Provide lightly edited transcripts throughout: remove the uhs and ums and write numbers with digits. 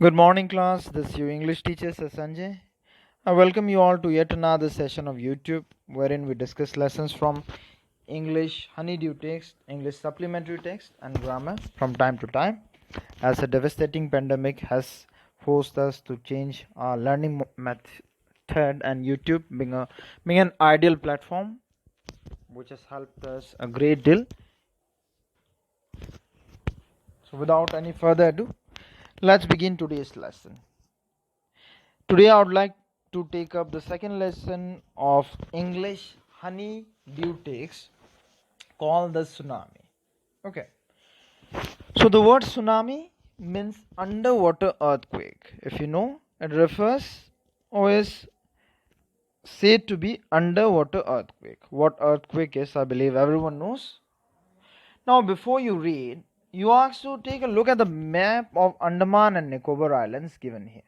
Good morning, class. This is your English teacher, Sir Sanjay. I welcome you all to yet another session of YouTube wherein we discuss lessons from English Honeydew text, English supplementary text, and grammar from time to time. As a devastating pandemic has forced us to change our learning method, and YouTube being an ideal platform which has helped us a great deal. So, without any further ado, let's begin today's lesson. Today I would like to take up the second lesson of English Honeydew text called the Tsunami. Okay. So the word tsunami means underwater earthquake. If you know, it refers or is said to be underwater earthquake. What earthquake is, I believe everyone knows. Now before you read, you ask to take a look at the map of Andaman and Nicobar Islands given here.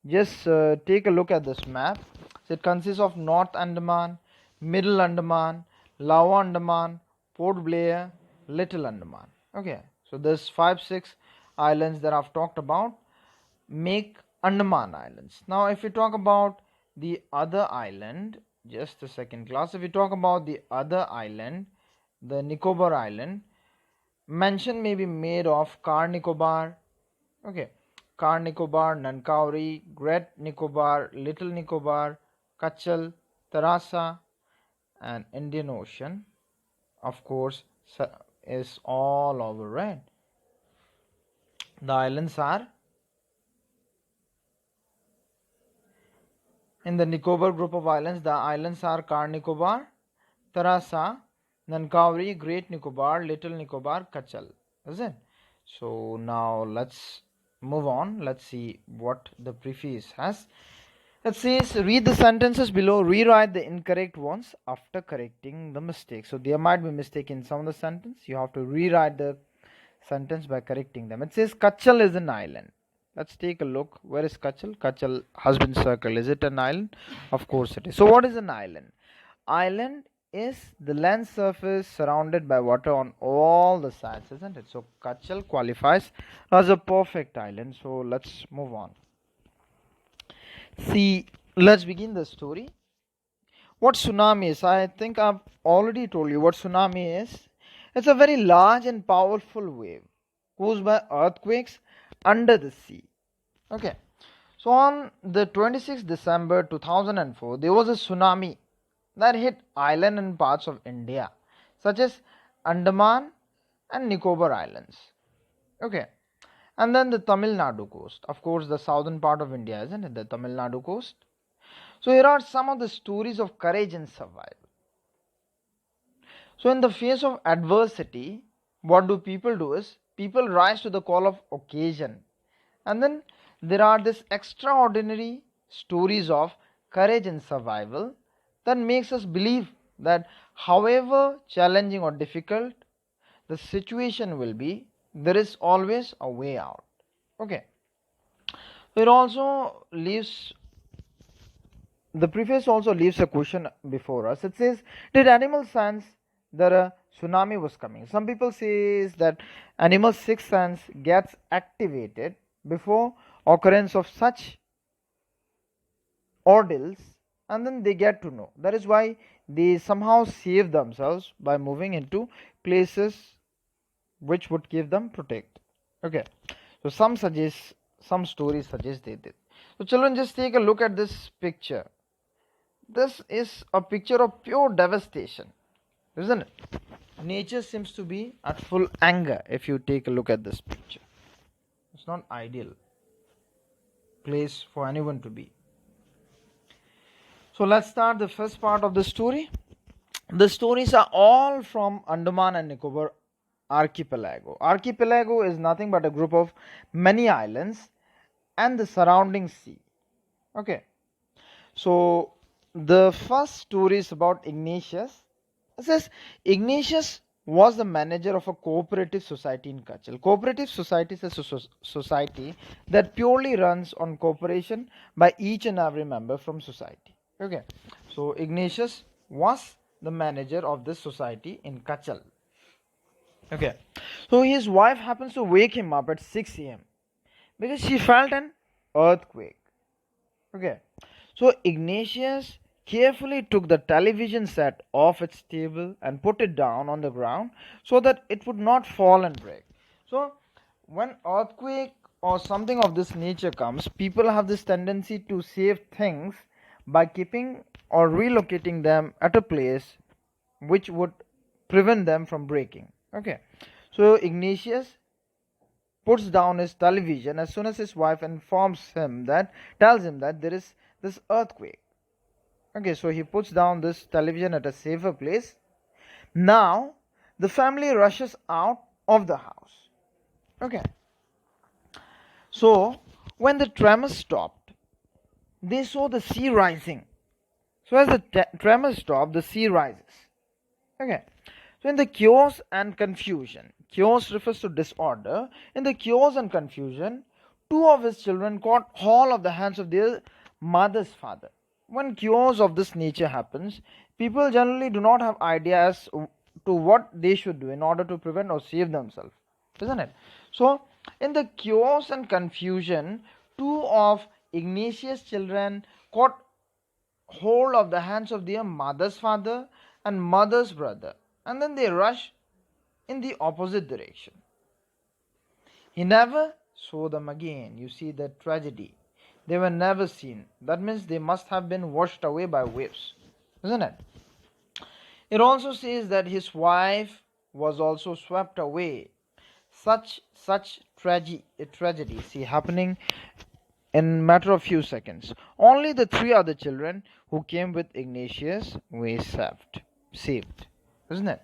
Just take a look at this map. So it consists of North Andaman, Middle Andaman, Lower Andaman, Port Blair, Little Andaman. Okay, so there's 5-6 islands that I've talked about make Andaman Islands. Now, if we talk about the other island, just a second, class. If we talk about the other island, the Nicobar Island, mention may be made of Car Nicobar. Okay. Car Nicobar, Nankauri, Great Nicobar, Little Nicobar, Kachal, Tarasa, and Indian Ocean, of course, is all over red. The islands are in the Nicobar group of islands. The islands are Car Nicobar, Tarasa, Nankauri, Great Nicobar, Little Nicobar, Kachal. Is it? So now let's move on. Let's see what the preface has. It says, read the sentences below, rewrite the incorrect ones after correcting the mistake. So there might be mistake in some of the sentence. You have to rewrite the sentence by correcting them. It says Kachal is an island. Let's take a look. Where is Kachal? Kachal has been circled. Is it an island? Of course it is. So what is an island? Island is the land surface surrounded by water on all the sides, isn't it? So Kachal qualifies as a perfect island. So let's move on. See, let's begin the story. What tsunami is? I think I've already told you what tsunami is. It's a very large and powerful wave caused by earthquakes under the sea. Okay. So on the 26th December 2004, there was a tsunami that hit island and parts of India, such as Andaman and Nicobar Islands. Okay. And then the Tamil Nadu coast. Of course, the southern part of India, isn't it? The Tamil Nadu coast. So here are some of the stories of courage and survival. So in the face of adversity, what do people do is people rise to the call of occasion. And then there are these extraordinary stories of courage and survival that makes us believe that however challenging or difficult the situation will be, there is always a way out. Okay. It also leaves the preface also leaves a question before us. It says, did animals sense that a tsunami was coming? Some people say that animal sixth sense gets activated before occurrence of such ordeals, and then they get to know. That is why they somehow save themselves by moving into places which would give them protect. Okay. So some stories suggest they did. So children, just take a look at this picture. This is a picture of pure devastation, isn't it? Nature seems to be at full anger if you take a look at this picture. It's not ideal place for anyone to be. So let's start the first part of the story. The stories are all from Andaman and Nicobar archipelago. Archipelago is nothing but a group of many islands and the surrounding sea. Okay. So the first story is about Ignatius. It says Ignatius was the manager of a cooperative society in Kachal. Cooperative society is a society that purely runs on cooperation by each and every member from society. Okay, so Ignatius was the manager of this society in Kachal. Okay, so his wife happens to wake him up at 6 a.m. because she felt an earthquake. Okay, so Ignatius carefully took the television set off its table and put it down on the ground so that it would not fall and break. So, when earthquake or something of this nature comes, people have this tendency to save things by keeping or relocating them at a place which would prevent them from breaking. Okay, so Ignatius puts down his television as soon as his wife tells him that there is this earthquake. Okay, so he puts down this television at a safer place. Now the family rushes out of the house. Okay, so when the tremors stopped, they saw the sea rising. So as the tremors stop, the sea rises. Okay, so in the chaos and confusion, chaos refers to disorder. In the chaos and confusion, two of his children caught hold of the hands of their mother's father. When chaos of this nature happens, people generally do not have ideas to what they should do in order to prevent or save themselves, isn't it? So in the chaos and confusion, two of Ignatius' children caught hold of the hands of their mother's father and mother's brother, and then they rush in the opposite direction. He never saw them again. You see the tragedy. They were never seen. That means they must have been washed away by waves, isn't it? It also says that his wife was also swept away. Such tragedy see happening in matter of few seconds. Only the three other children who came with Ignatius were saved, isn't it?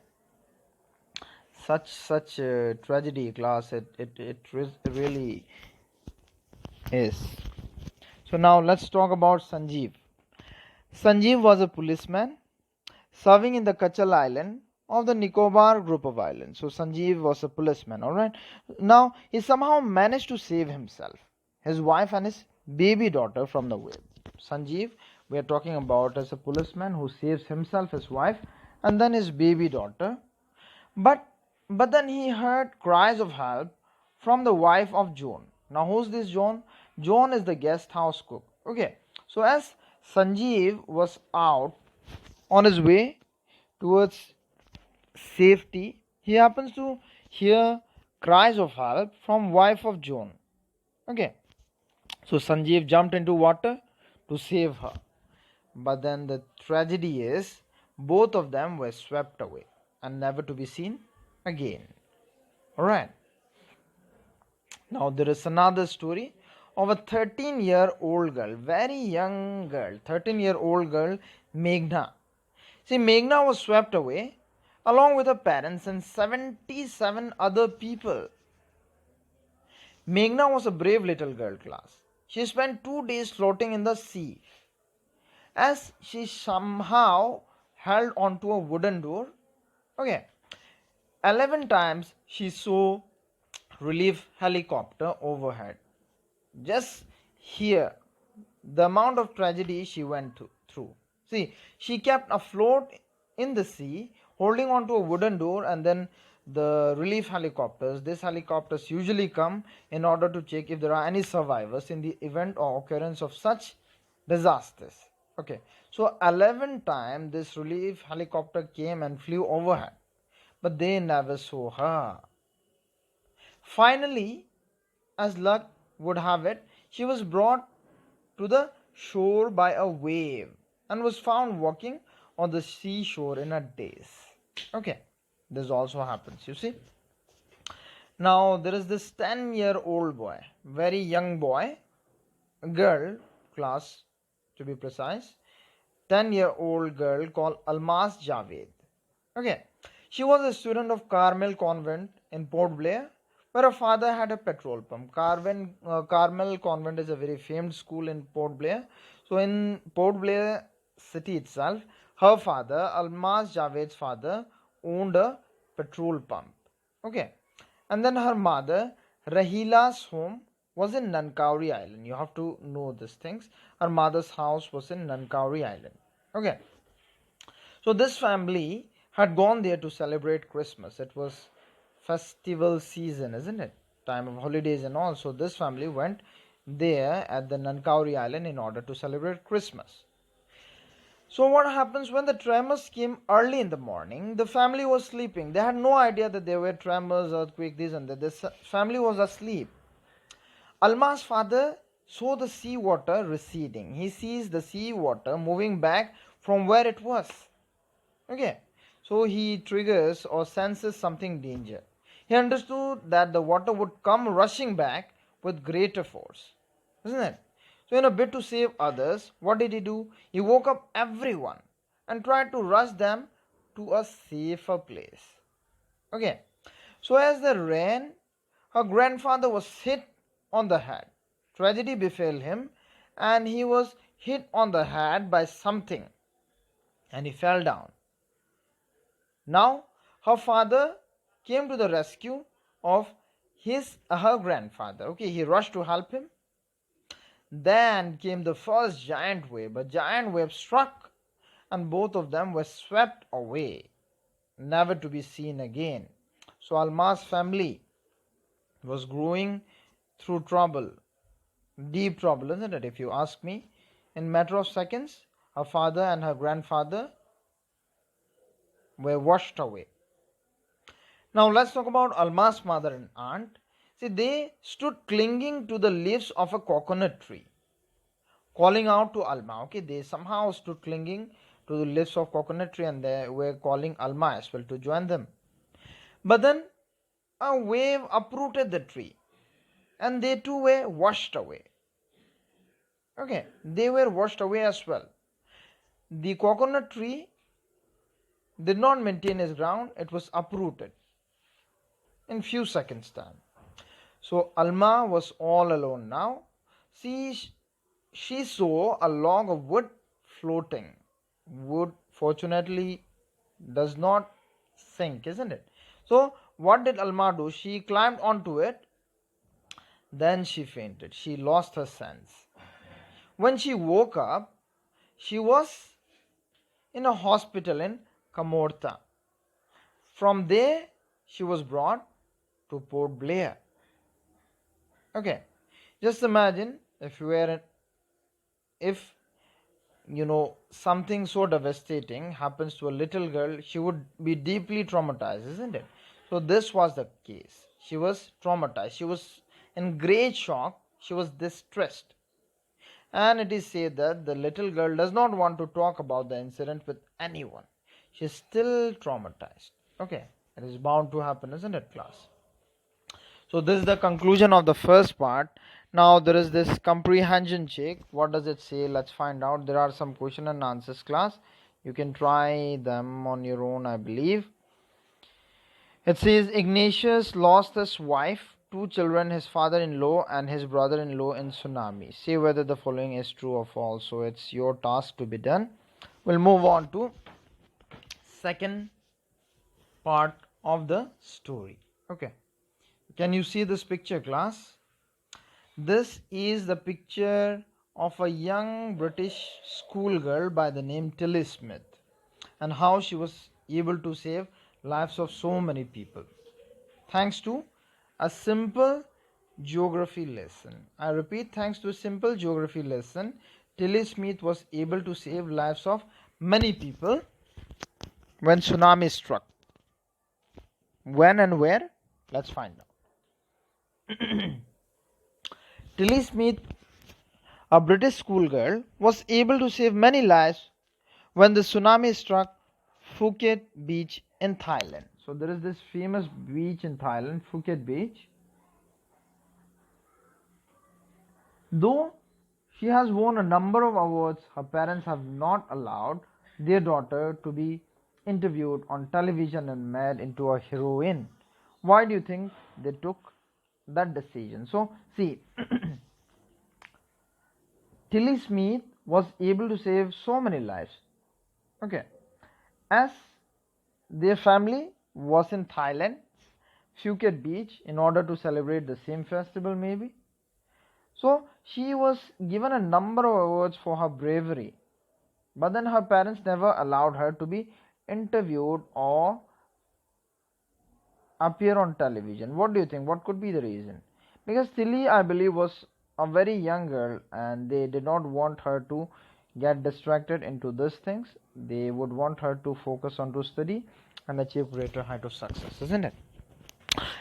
Such a tragedy, class. It really is. So now let's talk about Sanjeev. Sanjeev was a policeman serving in the Kachal Island of the Nicobar group of islands. So Sanjeev was a policeman, alright. Now he somehow managed to save himself, his wife and his baby daughter from the wave. Sanjeev, we are talking about as a policeman who saves himself, his wife, and then his baby daughter. But then he heard cries of help from the wife of John. Now who's this John? John is the guest house cook. Okay, so as Sanjeev was out on his way towards safety, he happens to hear cries of help from wife of John. Okay, so Sanjeev jumped into water to save her, but then the tragedy is both of them were swept away and never to be seen again. Alright, now there is another story of a 13-year-old girl, very young girl, 13-year-old girl, Meghna. See, Meghna was swept away along with her parents and 77 other people. Meghna was a brave little girl, class. She spent 2 days floating in the sea. As she somehow held onto a wooden door, okay, 11 times she saw relief helicopter overhead. Just here, the amount of tragedy she went through. See, she kept afloat in the sea, holding onto a wooden door, and then the relief helicopters. These helicopters usually come in order to check if there are any survivors in the event or occurrence of such disasters. Okay, so 11 times this relief helicopter came and flew overhead, but they never saw her. Finally, as luck would have it, she was brought to the shore by a wave and was found walking on the seashore in a daze. Okay, this also happens, you see. Now there is this 10-year-old boy, very young boy, girl, class to be precise, 10-year-old girl called Almas Javed. Okay, she was a student of Carmel Convent in Port Blair, where her father had a petrol pump. Carmel Convent is a very famous school in Port Blair. So in Port Blair city itself, her father, Almas Javed's father, owned a petrol pump. Okay, and then her mother, Rahila's home was in Nankauri Island. You have to know these things. Her mother's house was in Nankauri Island. Okay, so this family had gone there to celebrate Christmas. It was festival season, isn't it? time of holidays and all. So this family went there at the Nicobar Island in order to celebrate Christmas. So what happens when the tremors came early in the morning? The family was sleeping. They had no idea that there were tremors, earthquake, this and that. This family was asleep. Alma's father saw the sea water receding. He sees the sea water moving back from where it was. Okay. So he triggers or senses something danger. He understood that the water would come rushing back with greater force. Isn't it? So in a bid to save others, what did he do? He woke up everyone and tried to rush them to a safer place. Okay. So as they ran, her grandfather was hit on the head. Tragedy befell him and he was hit on the head by something and he fell down. Now her father came to the rescue of her grandfather. Okay, he rushed to help him. Then came the first giant wave. A giant wave struck and both of them were swept away, never to be seen again. So Alma's family was growing through trouble, deep trouble, isn't it? If you ask me, in a matter of seconds, her father and her grandfather were washed away. Now let's talk about Alma's mother and aunt. See, they stood clinging to the leaves of a coconut tree, calling out to Alma. Okay, they somehow stood clinging to the leaves of coconut tree and they were calling Alma as well to join them. But then a wave uprooted the tree and they too were washed away. Okay, they were washed away as well. The coconut tree did not maintain its ground, it was uprooted in few seconds time. So Alma was all alone now. She saw a log of wood floating. Wood fortunately does not sink, isn't it? So what did Alma do? She climbed onto it. Then she fainted. She lost her sense. When she woke up, she was in a hospital in Camorta. From there, she was brought to Port Blair. Okay, just imagine if something so devastating happens to a little girl, she would be deeply traumatized, isn't it? So this was the case. She was traumatized. She was in great shock. She was distressed. And it is said that the little girl does not want to talk about the incident with anyone. She is still traumatized. Okay, it is bound to happen, isn't it, class? So this is the conclusion of the first part. Now there is this comprehension check. What does it say? Let's find out. There are some question and answers, class. You can try them on your own, I believe. It says Ignatius lost his wife, 2 children, his father-in-law and his brother-in-law in tsunami. Say whether the following is true or false. So it's your task to be done. We'll move on to second part of the story. Okay. Can you see this picture, class? This is the picture of a young British schoolgirl by the name Tilly Smith and how she was able to save lives of so many people thanks to a simple geography lesson. I repeat, thanks to a simple geography lesson, Tilly Smith was able to save lives of many people when tsunami struck. When and where? Let's find out. Tilly Smith, a British schoolgirl, was able to save many lives when the tsunami struck Phuket beach in Thailand. So there is this famous beach in Thailand, Phuket beach. Though she has won a number of awards, her parents have not allowed their daughter to be interviewed on television and made into a heroine. Why do you think they took that decision? So see, Tilly Smith was able to save so many lives. Okay, as their family was in Thailand, Phuket beach, in order to celebrate the same festival maybe. So she was given a number of awards for her bravery. But then her parents never allowed her to be interviewed or appear on television? What do you think? What could be the reason? Because Tilly, I believe, was a very young girl and they did not want her to get distracted into these things. They would want her to focus on to study and achieve greater height of success, isn't it?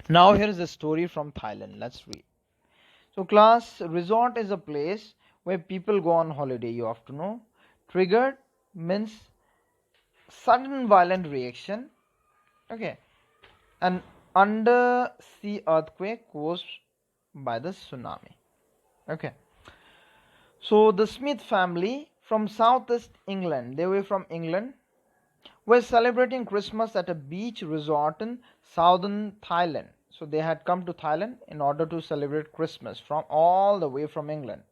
Now here is a story from Thailand. Let's read. So class, resort is a place where people go on holiday, you have to know. Triggered means sudden violent reaction. Okay. An undersea earthquake caused by the tsunami. Okay. So the Smith family from southeast England, they were from England, were celebrating Christmas at a beach resort in southern Thailand. So they had come to Thailand in order to celebrate Christmas from all the way from England.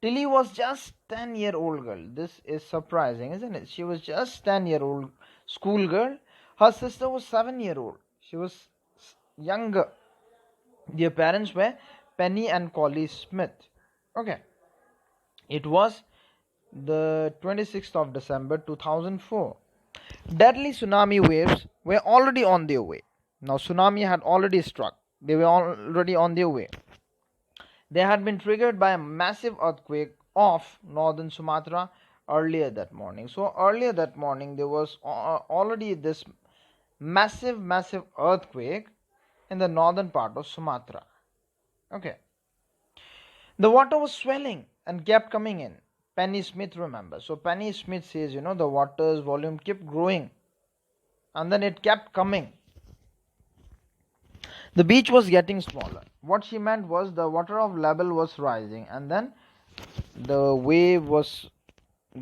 Tilly was just 10-year-old girl. This is surprising, isn't it? She was just 10-year-old school girl. Her sister was 7-year-old. She was younger. Their parents were Penny and Collie Smith. Okay. It was the 26th of December 2004. Deadly tsunami waves were already on their way. Now tsunami had already struck. They were already on their way. They had been triggered by a massive earthquake off northern Sumatra earlier that morning. So earlier that morning there was already this massive earthquake in the northern part of Sumatra. Okay. The water was swelling and kept coming in. Penny Smith remembers. So Penny Smith says, the water's volume kept growing and then it kept coming. The beach was getting smaller. What she meant was the water of level was rising and then the wave was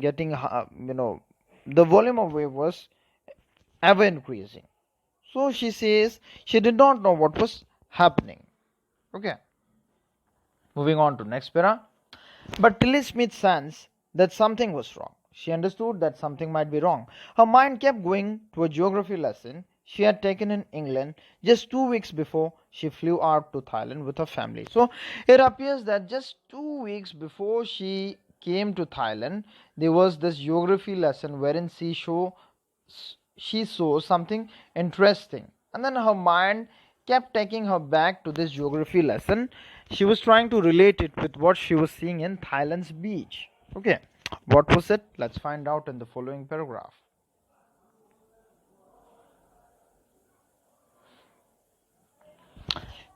getting, the volume of wave was ever increasing. So she says she did not know what was happening. Okay. Moving on to next para. But Tilly Smith sensed that something was wrong. She understood that something might be wrong. Her mind kept going to a geography lesson she had taken in England just 2 weeks before she flew out to Thailand with her family. So it appears that just 2 weeks before she came to Thailand, there was this geography lesson wherein she saw something interesting. And then her mind kept taking her back to this geography lesson. She was trying to relate it with what she was seeing in Thailand's beach. Okay, what was it? Let's find out in the following paragraph.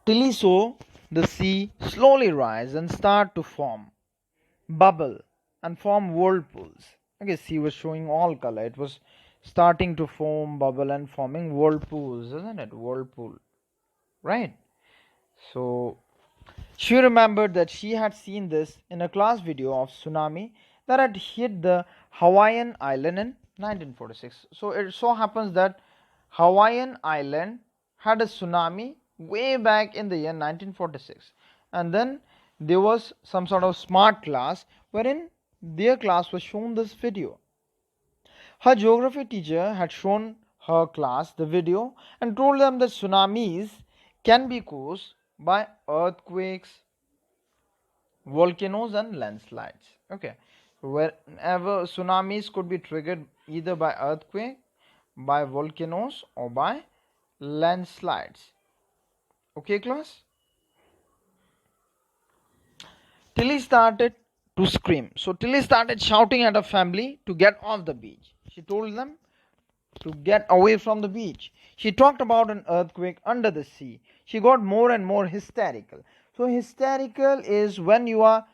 Tilly saw the sea slowly rise and start to form, bubble, and form whirlpools. Okay, sea was showing all color. It was starting to form, bubble, and forming whirlpools, isn't it? Whirlpool, right? So she remembered that she had seen this in a class video of tsunami that had hit the Hawaiian island in 1946. So it so happens that Hawaiian island had a tsunami way back in the year 1946. And then there was some sort of smart class wherein their class was shown this video. Her geography teacher had shown her class the video and told them that tsunamis can be caused by earthquakes, volcanoes and landslides. Okay, wherever tsunamis could be triggered either by earthquake, by volcanoes or by landslides. Okay class, Tilly started to scream. So Tilly started shouting at her family to get off the beach. She told them to get away from the beach. She talked about an earthquake under the sea. She got more and more hysterical. So hysterical is when you are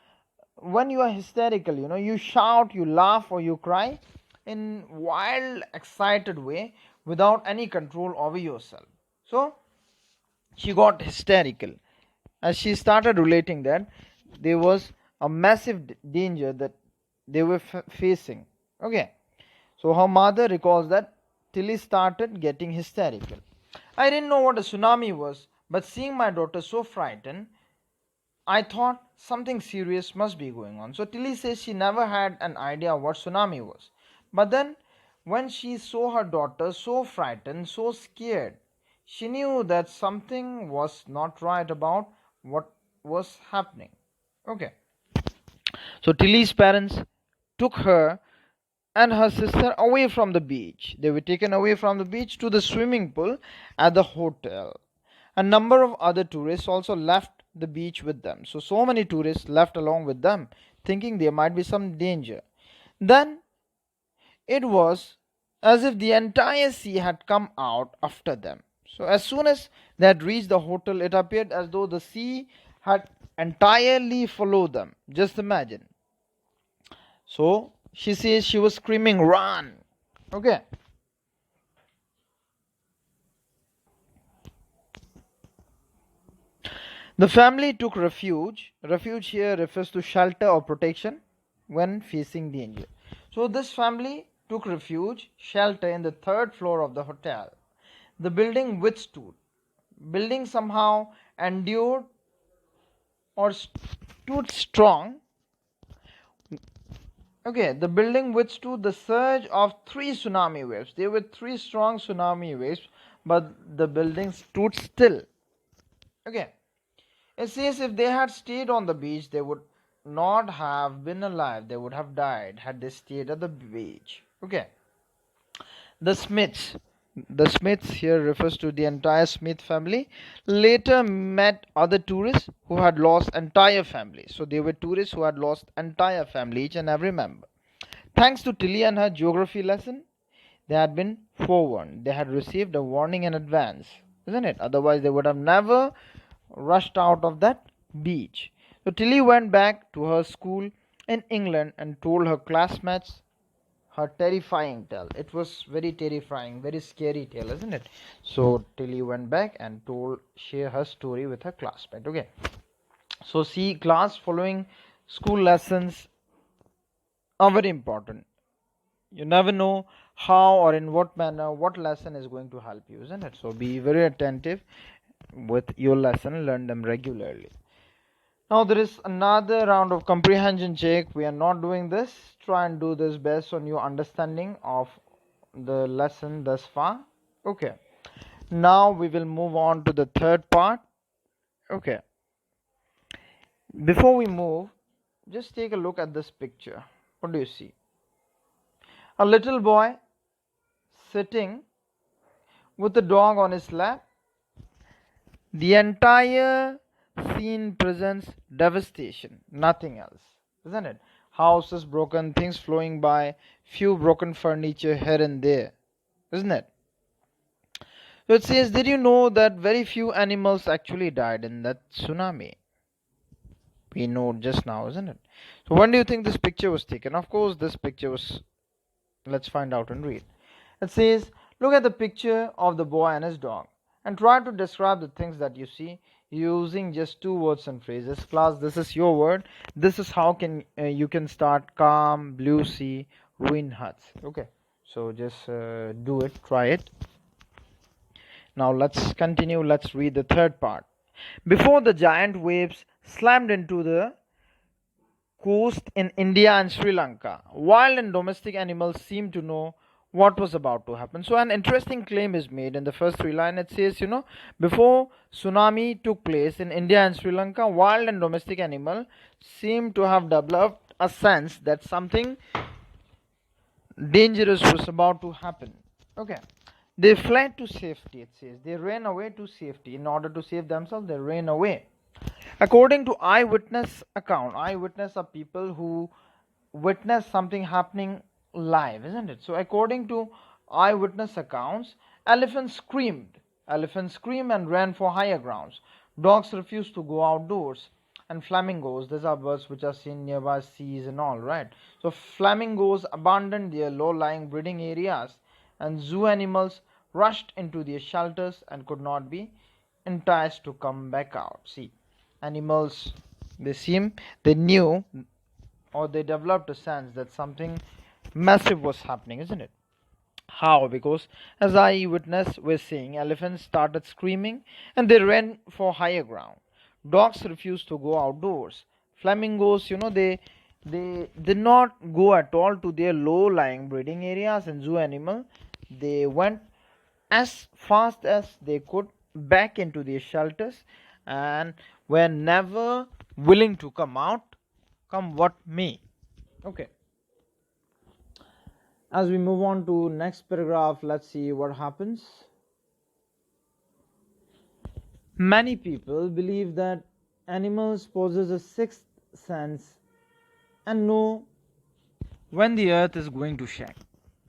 hysterical, you shout, you laugh or you cry in wild excited way without any control over yourself. So she got hysterical as she started relating that there was a massive danger that they were facing. Okay, so her mother recalls that Tilly started getting hysterical. I didn't know what a tsunami was, but seeing my daughter so frightened, I thought something serious must be going on. So Tilly says she never had an idea what tsunami was. But then when she saw her daughter so frightened, so scared, she knew that something was not right about what was happening. Okay. So Tilly's parents took her and her sister away from the beach. They were taken away from the beach to the swimming pool at the hotel. A number of other tourists also left the beach with them. So many tourists left along with them, thinking there might be some danger. Then it was as if the entire sea had come out after them. So as soon as they had reached the hotel, it appeared as though the sea had entirely followed them. Just imagine. So she says she was screaming, "Run!" Okay. The family took refuge. Refuge here refers to shelter or protection when facing danger. So this family took refuge, shelter in the third floor of the hotel. The building withstood. Building somehow endured or stood strong. Okay, the building withstood the surge of 3 tsunami waves. There were 3 strong tsunami waves, but the building stood still. Okay, it says if they had stayed on the beach, they would not have been alive. They would have died had they stayed at the beach. Okay, the Smiths. The Smiths here refers to the entire Smith family. Later met other tourists who had lost entire families. So they were tourists who had lost entire family, each and every member. Thanks to Tilly and her geography lesson, they had been forewarned. They had received a warning in advance, isn't it? Otherwise, they would have never rushed out of that beach. So Tilly went back to her school in England and told her classmates her terrifying tale. It was very terrifying, very scary tale, isn't it? So Tilly went back and share her story with her classmate. Okay. So see, class, following school lessons are very important. You never know how or in what manner what lesson is going to help you, isn't it? So be very attentive with your lesson, learn them regularly. Now there is another round of comprehension check. We are not doing this. Try and do this based on your understanding of the lesson thus far. Okay. Now we will move on to the third part. Okay. Before we move, just take a look at this picture. What do you see? A little boy sitting with a dog on his lap. The entire scene presents devastation, nothing else, isn't it? Houses broken, things flowing by, few broken furniture here and there, isn't it? So it says, did you know that very few animals actually died in that tsunami? We know just now, isn't it? So when do you think this picture was taken? Of course, this picture was, let's find out and read. It says, look at the picture of the boy and his dog and try to describe the things that you see using just 2 words and phrases. Class, this is your word. This is how you can start: calm, blue sea, ruined huts. Okay, so just do it, try it. Now let's continue. Let's read the third part. Before the giant waves slammed into the coast in India and Sri Lanka, wild and domestic animals seemed to know what was about to happen. So an interesting claim is made in the first 3 lines. It says, before tsunami took place in India and Sri Lanka, wild and domestic animals seem to have developed a sense that something dangerous was about to happen. Okay. They fled to safety, it says. They ran away to safety. In order to save themselves, they ran away. According to eyewitness account, eyewitness are people who witness something happening live, isn't it? So according to eyewitness accounts, elephants screamed and ran for higher grounds. Dogs refused to go outdoors, and flamingos, these are birds which are seen nearby seas and all, right? So flamingos abandoned their low-lying breeding areas, and zoo animals rushed into their shelters and could not be enticed to come back out. See, animals, they knew, or they developed a sense that something massive was happening, isn't it? How? Because as eyewitness were saying, elephants started screaming and they ran for higher ground. Dogs refused to go outdoors. Flamingos, they did not go at all to their low-lying breeding areas, and zoo animal, they went as fast as they could back into their shelters and were never willing to come out, come what may. Okay. As we move on to next paragraph, let's see what happens. Many people believe that animals possess a sixth sense and know when the earth is going to shake.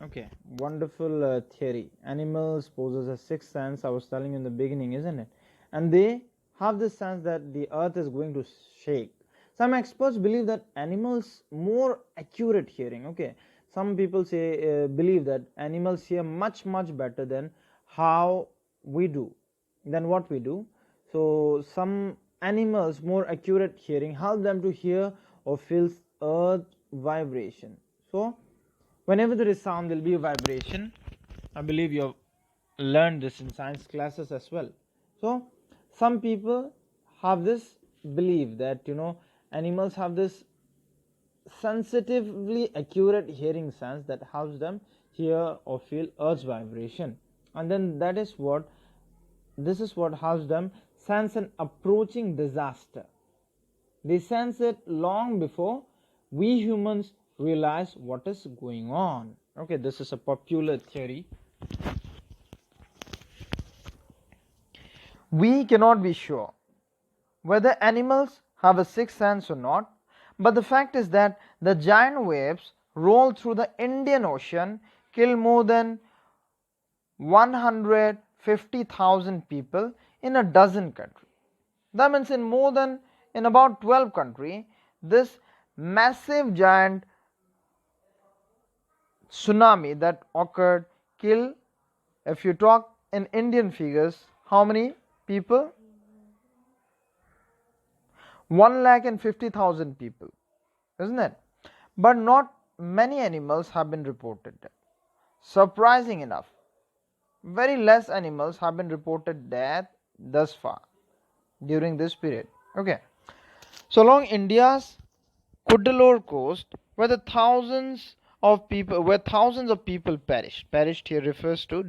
Okay, wonderful theory. Animals possess a sixth sense, I was telling you in the beginning, isn't it? And they have this sense that the earth is going to shake. Some experts believe that animals more accurate hearing. Okay, some people say believe that animals hear much better than how we do, than what we do. So some animals more accurate hearing help them to hear or feel earth vibration. So whenever there is sound, there will be a vibration. I believe you have learned this in science classes as well. So some people have this belief that animals have this sensitively accurate hearing sense that helps them hear or feel earth's vibration, and then this is what helps them sense an approaching disaster. They sense it long before we humans realize what is going on. Okay, this is a popular theory. We cannot be sure whether animals have a sixth sense or not, but the fact is that the giant waves roll through the Indian Ocean, kill more than 150,000 people in a dozen countries. That means in about 12 countries, this massive giant tsunami that occurred killed, if you talk in Indian figures, how many people? 150,000 people, isn't it? But not many animals have been reported. Surprising enough, very less animals have been reported dead thus far during this period. Okay, so along India's Cuddalore coast, where thousands of people perished here refers to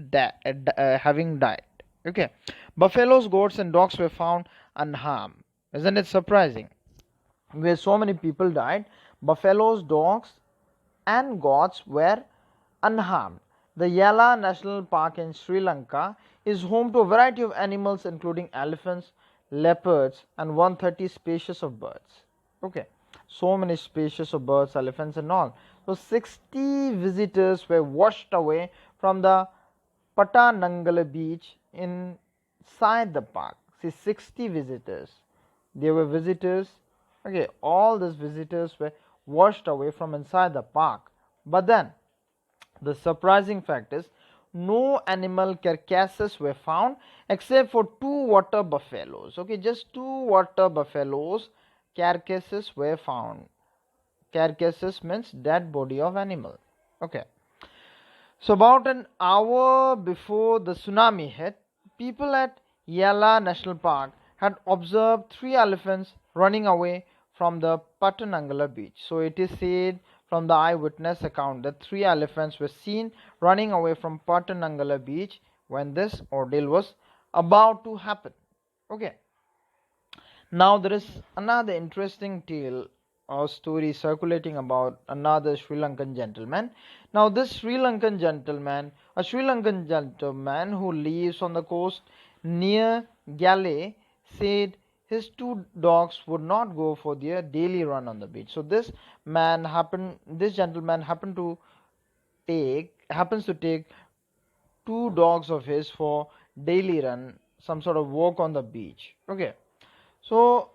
having died. Okay, buffaloes, goats, and dogs were found unharmed. Isn't it surprising? Where so many people died, buffaloes, dogs, and goats were unharmed. The Yala National Park in Sri Lanka is home to a variety of animals including elephants, leopards, and 130 species of birds. Okay, so many species of birds, elephants, and all. So 60 visitors were washed away from the Patanangala beach inside the park. See, 60 visitors. They were visitors. Okay, all these visitors were washed away from inside the park. But then, the surprising fact is, no animal carcasses were found except for 2 water buffaloes. Okay, just 2 water buffaloes carcasses were found. Carcasses means dead body of animal. Okay. So about an hour before the tsunami hit, people at Yala National Park had observed 3 elephants running away from the Patanangala beach. So it is said from the eyewitness account that 3 elephants were seen running away from Patanangala beach when this ordeal was about to happen. Okay. Now there is another interesting tale or story circulating about another Sri Lankan gentleman. Now this Sri Lankan gentleman, a Sri Lankan gentleman who lives on the coast near Galle, said his 2 dogs would not go for their daily run on the beach. So this gentleman happens to take 2 dogs of his for daily run, some sort of walk on the beach. Okay, so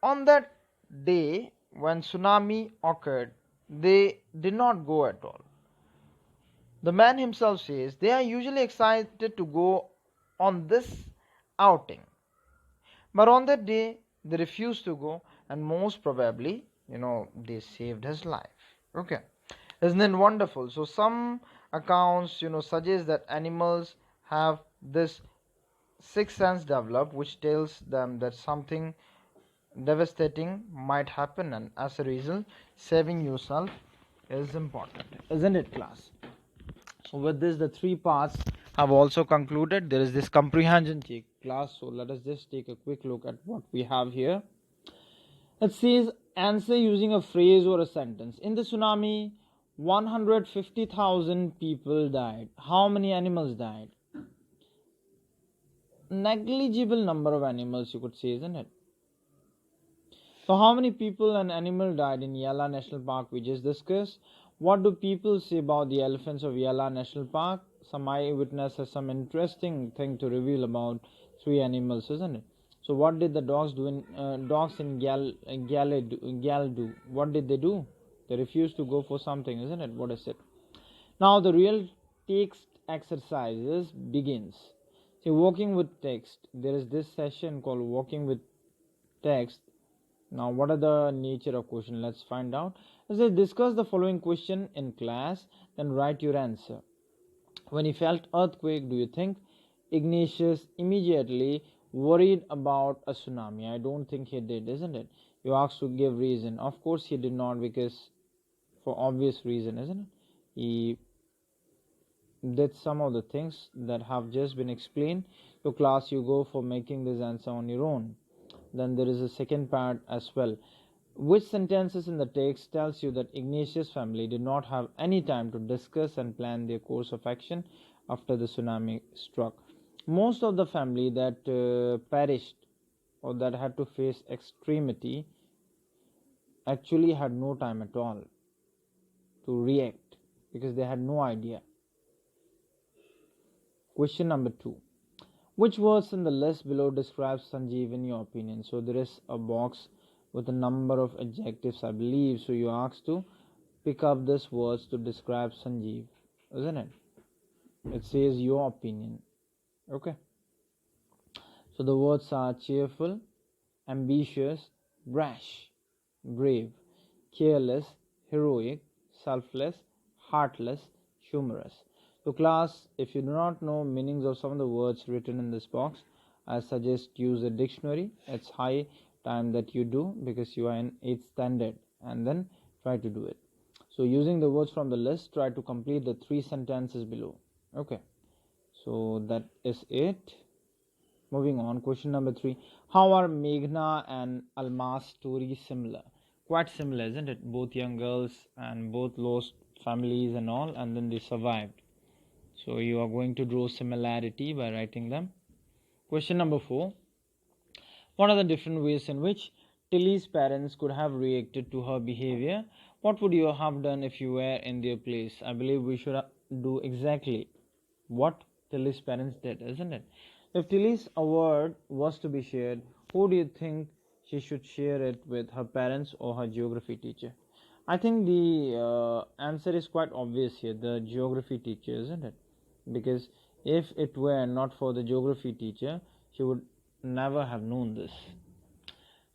on that day when tsunami occurred, they did not go at all. The man himself says they are usually excited to go on this outing, but on that day they refused to go, and most probably they saved his life. Okay, isn't it wonderful? So some accounts suggest that animals have this sixth sense developed which tells them that something devastating might happen, and as a result saving yourself is important, isn't it, class? So with this, the 3 parts have also concluded. There is this comprehension check, class. So let us just take a quick look at what we have here. It says answer using a phrase or a sentence. In the tsunami, 150,000 people died. How many animals died? Negligible number of animals, you could say, isn't it? So how many people and animal died in Yala National Park we just discussed? What do people say about the elephants of Yala National Park? Some eyewitness has some interesting thing to reveal about three animals, isn't it? So what did the dogs do in Gal do? What did they do? They refused to go for something, isn't it? What is it? Now the real text exercises begins. See, walking with text. There is this session called walking with text. Now, what are the nature of question? Let's find out. As I discuss the following question in class, then write your answer. When he felt earthquake, do you think Ignatius immediately worried about a tsunami? I don't think he did, isn't it? You asked to give reason. Of course he did not, because for obvious reason, isn't it? He did some of the things that have just been explained to class. You go for making this answer on your own. Then there is a second part as well. Which sentences in the text tells you that Ignatius' family did not have any time to discuss and plan their course of action after the tsunami struck? Most of the family that perished or that had to face extremity actually had no time at all to react, because they had no idea. Question number 2. Which words in the list below describes Sanjeev in your opinion? So there is a box with a number of adjectives, I believe. So you are asked to pick up these words to describe Sanjeev, isn't it? It says your opinion. Okay. So the words are cheerful, ambitious, brash, brave, careless, heroic, selfless, heartless, humorous. So class, if you do not know meanings of some of the words written in this box, I suggest use a dictionary. It's high time that you do, because you are in 8th standard, and then try to do it. So using the words from the list, try to complete the 3 sentences below. Okay, so that is it. Moving on, question number 3. How are Meghna and Alma's stories similar? Quite similar, isn't it? Both young girls and both lost families and all, and then they survived. So you are going to draw similarity by writing them. Question number 4. What are the different ways in which Tilly's parents could have reacted to her behavior? What would you have done if you were in their place? I believe we should do exactly what Tilly's parents did, isn't it? If Tilly's award was to be shared, who do you think she should share it with, her parents or her geography teacher? I think the answer is quite obvious here, the geography teacher, isn't it? Because if it were not for the geography teacher, she would never have known this.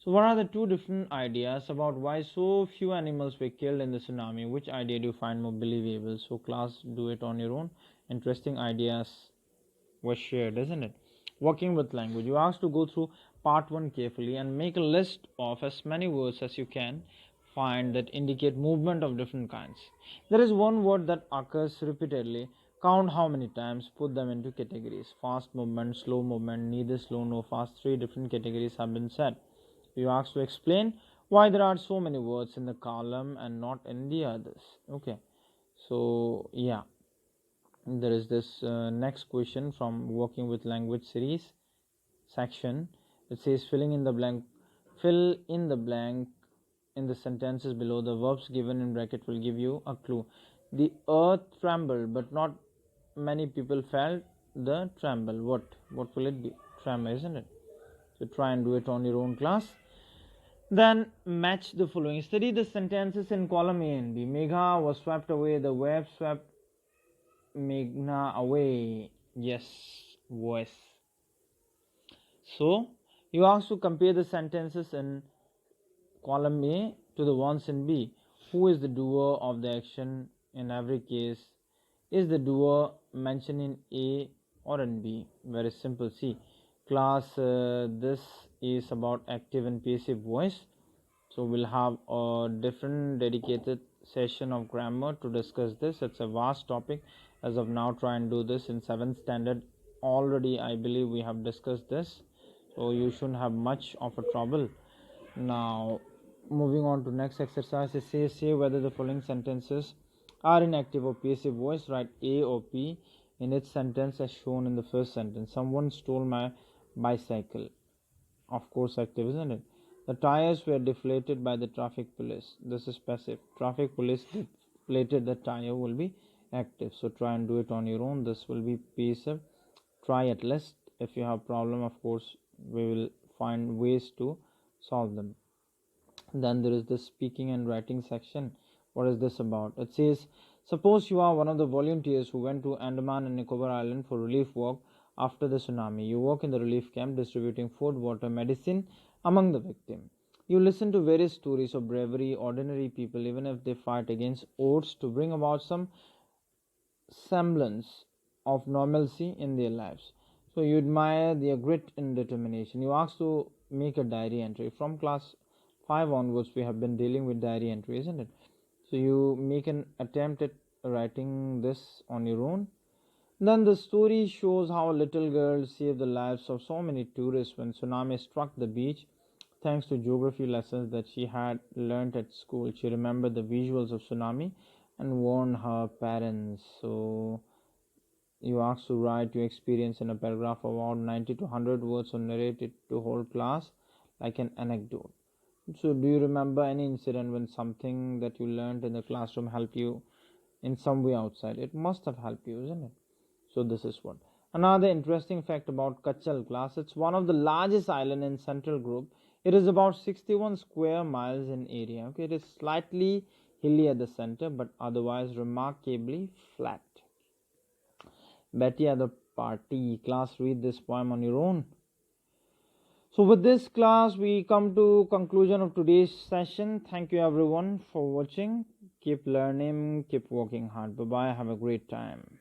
So what are the 2 different ideas about why so few animals were killed in the tsunami? Which idea do you find more believable? So class, do it on your own. Interesting ideas were shared, isn't it? Working with language. You asked to go through part 1 carefully and make a list of as many words as you can find that indicate movement of different kinds. There is one word that occurs repeatedly. Count how many times, put them into categories. Fast movement, slow movement, neither slow nor fast. 3 different categories have been said. You asked to explain why there are so many words in the column and not in the others. Okay, so yeah, there is this next question from working with language series section. It says filling in the blank. Fill in the blank in the sentences below. The verbs given in bracket will give you a clue. The earth trembled, but not many people felt the tremble. What will it be? Tremor, isn't it? So try and do it on your own, class. Then match the following. Study the sentences in column A and B. Megha was swept away. The wave swept Meghna away. Yes, voice. So you asked to compare the sentences in column A to the ones in B. Who is the doer of the action in every case? Is the doer mentioned in A or in B? Very simple. See, class, this is about active and passive voice. So we'll have a different dedicated session of grammar to discuss this. It's a vast topic. As of now, try and do this in 7th standard. Already, I believe we have discussed this. So you shouldn't have much of a trouble. Now, moving on to next exercise, it says say whether the following sentences are in active or passive voice, write A or P in each sentence as shown in the first sentence. Someone stole my bicycle. Of course, active, isn't it? The tires were deflated by the traffic police. This is passive. Traffic police deflated the tire will be active. So try and do it on your own. This will be passive. Try at least. If you have problem, of course, we will find ways to solve them. Then there is the speaking and writing section. What is this about? It says, suppose you are one of the volunteers who went to Andaman and Nicobar Island for relief work after the tsunami. You work in the relief camp distributing food, water, medicine among the victims. You listen to various stories of bravery, ordinary people, even if they fight against odds to bring about some semblance of normalcy in their lives. So you admire their grit and determination. You ask to make a diary entry. From class 5 onwards, we have been dealing with diary entry, isn't it? So you make an attempt at writing this on your own. Then the story shows how a little girl saved the lives of so many tourists when tsunami struck the beach. Thanks to geography lessons that she had learnt at school, she remembered the visuals of tsunami and warned her parents. So you asked to write your experience in a paragraph of about 90 to 100 words or narrate it to whole class like an anecdote. So do you remember any incident when something that you learned in the classroom helped you in some way outside? It must have helped you, isn't it? So this is what. Another interesting fact about Kachal class, it's one of the largest island in central group. It is about 61 square miles in area. Okay, it is slightly hilly at the center, but otherwise remarkably flat. Betty at the party. Class, read this poem on your own. So with this class, we come to conclusion of today's session. Thank you everyone for watching. Keep learning, keep working hard. Bye bye. Have a great time.